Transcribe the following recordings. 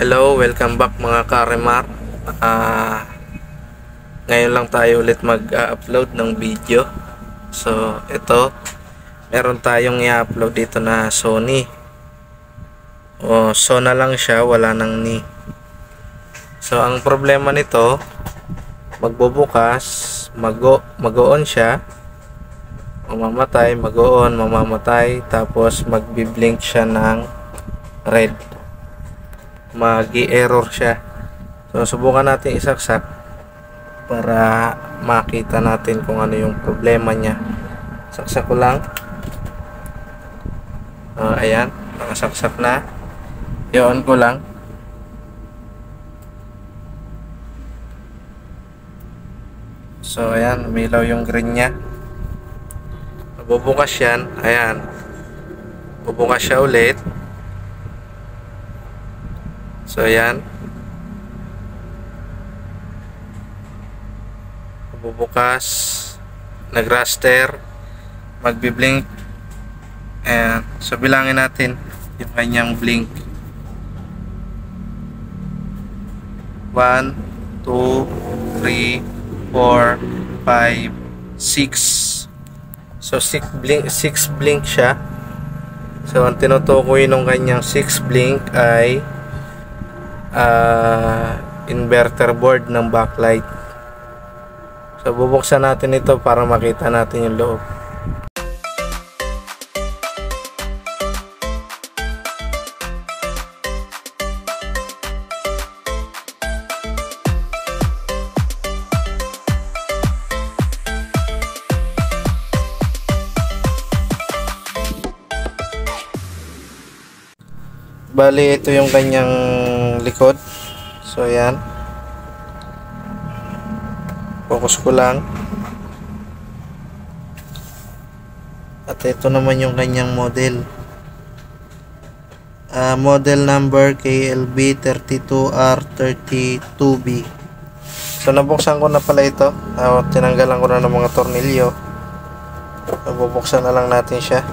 Hello, welcome back mga Karemar. Ngayon lang tayo ulit mag-upload ng video. So, ito, meron tayong i-upload dito na Sony. Sona lang siya, wala nang ni. So, ang problema nito, magbubukas, mag-on siya, mamamatay, mag-on, mamamatay, tapos magbi-blink siya ng red. Mag-i-error siya. So subukan natin isaksak para makita natin kung ano yung problema niya. Saksak ko lang. Ayan, nakasaksak na. I-on ko lang. So ayan, umilaw yung green niya. Bubukas yan. Ayan, bubukas siya ulit. So ayan, bubukas, nag-raster, magbi-blink. Ayan, so bilangin natin yung kanyang blink. 1, 2, 3, 4, 5, 6. So 6 blink siya. So ang tinutukoy ng kanyang 6 blink ay inverter board ng backlight. So bubuksan natin ito para makita natin yung loob. Bali, ito yung kanyang likod. So ayan, focus ko lang. At ito naman yung kanyang model. Model number KLB32R32B. So nabuksan ko na pala ito. Tinanggalan ko na ng mga tornilyo. Bubuksan na lang natin siya.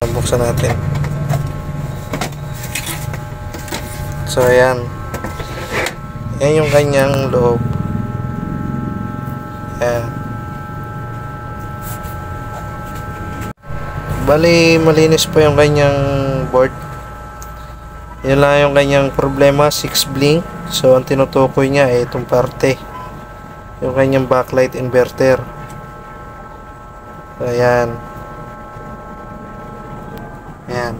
Bubuksan natin. So ayan, yan yung kanyang loob. Ayan. Bali, malinis po yung kanyang board. Yun lang yung kanyang problema, 6 blink. So ang tinutukoy niya ay itong parte, yung kanyang backlight inverter. So ayan. Ayan.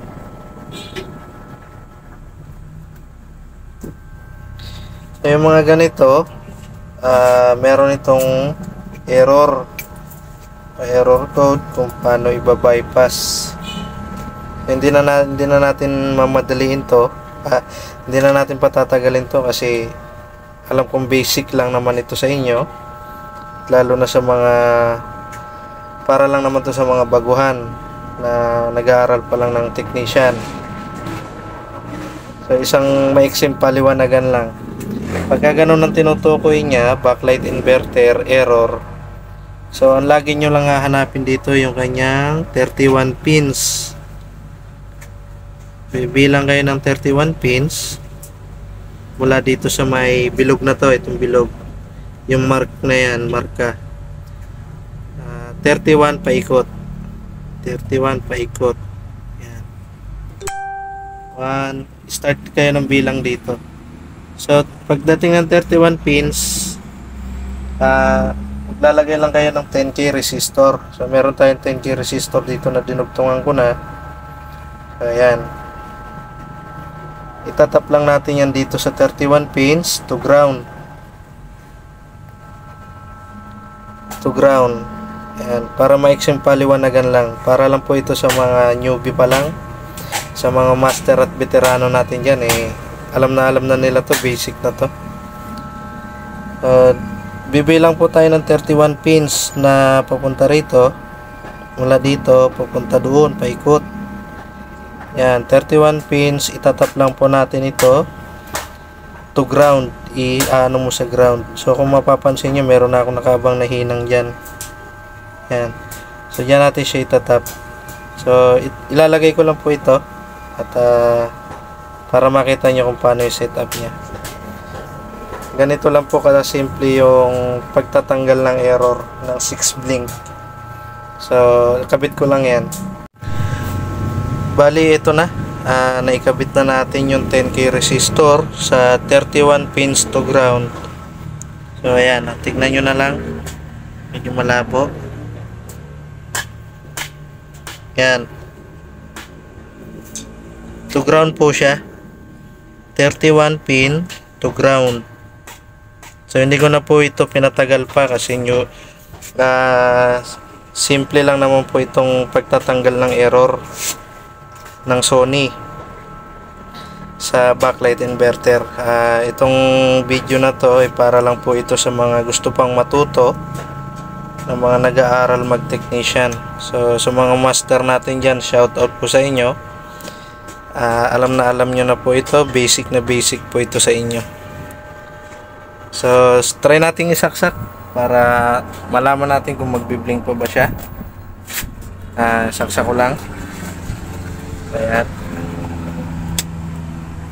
Yung mga ganito, meron itong error code kung paano i-bypass. Hindi na natin mamadaliin to. Hindi na natin patatagalin to kasi alam kong basic lang naman ito sa inyo, lalo na sa mga, para lang naman to sa mga baguhan na nag-aaral pa lang ng technician. So isang maiksing paliwanagan lang. Pagka ganun ang tinutukoy niya, backlight inverter, error. So ang lagi nyo lang hahanapin dito yung kanyang 31 pins. Bibilang kayo ng 31 pins mula dito sa may bilog na to, itong bilog, yung mark na yan, marka 31 paikot, 31 paikot. Yan. 1, start kayo ng bilang dito. So pagdating ng 31 pins, maglalagay lang kayo ng 10K resistor. So meron tayong 10K resistor dito na dinugtungan ko na. Ayan, itatap lang natin yan dito sa 31 pins to ground. Ayan, para maiksing paliwanagan lang, para lang po ito sa mga newbie pa lang. Sa mga master at veterano natin dyan, alam na nila to, basic na to. Bibilang po tayo ng 31 pins na papunta rito, mula dito papunta doon, paikot. Yan, 31 pins, itatap lang po natin ito to ground. I-ano mo sa ground. So kung mapapansin nyo, meron na akong nakabang na hinang dyan. Yan, so dyan natin siya itatap. So ilalagay ko lang po ito at para makita nyo kung paano yung setup niya. Ganito lang po kada simple yung pagtatanggal ng error ng 6 blink. So kabit ko lang yan. Bali ito na, naikabit na natin yung 10K resistor sa 31 pins to ground. So ayan, tignan nyo na lang, medyo malabo. Yan, to ground po siya, 31 pin to ground. So hindi ko na po ito pinatagal pa kasi simple lang naman po itong pagtatanggal ng error ng Sony sa backlight inverter. Itong video na to ay para lang po ito sa mga gusto pang matuto, ng mga nag-aaral mag-technician. So sa mga master natin dyan, shout out po sa inyo. Alam nyo na po ito, basic na basic po ito sa inyo. So try natin isaksak para malaman natin kung magbi-blink pa ba siya. Saksak ko lang. Ayan.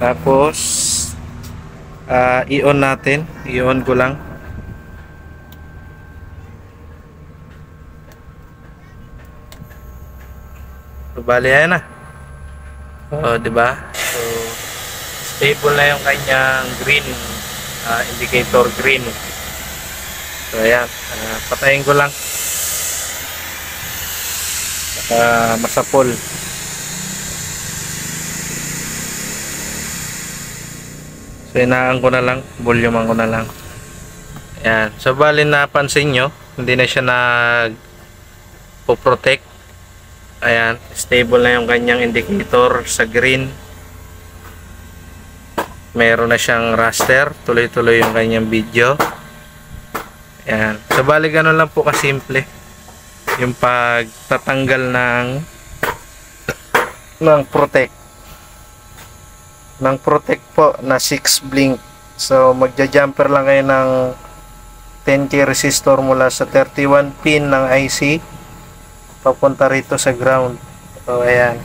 Tapos i-on natin, i-on ko lang. So, bali ayan na. Di ba? So stable na yung kanyang green indicator green. So ayan, patayin ko lang. Masapol. So inaan ko na lang, volume ko na lang. Ayan. So bali napansin nyo, hindi na siya nag-protect. Ayan, stable na yung kanyang indicator sa green. Meron na siyang raster, tuloy-tuloy yung kanyang video. Ayan. So bali ganun lang po kasimple yung pagtatanggal ng protect. Ng protect po na 6 blink. So magja-jumper lang kayo ng 10K resistor mula sa 31 pin ng IC papunta rito sa ground. So ayan.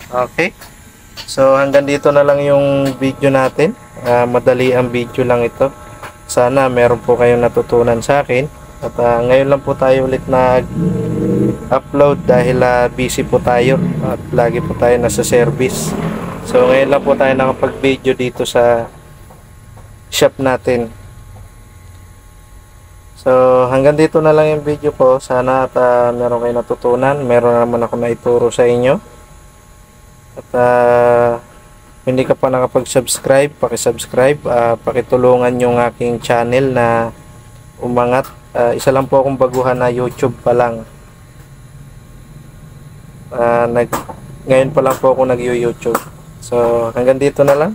Okay. So hanggang dito na lang yung video natin. Madali ang video lang ito. Sana meron po kayong natutunan sa akin. At ngayon lang po tayo ulit nag-upload dahil busy po tayo at lagi po tayo nasa service. So ngayon lang po tayo nakapag-video dito sa shop natin. So hanggang dito na lang yung video ko. Sana at meron kayong natutunan. Meron naman ako na ituro sa inyo. At hindi ka pa nakapag-subscribe, paki-subscribe, pakitulungan yung aking channel na umangat. Isa lang po akong baguhan na YouTube pa lang. Ngayon pa lang po ako nag-YouTube. So hanggang dito na lang.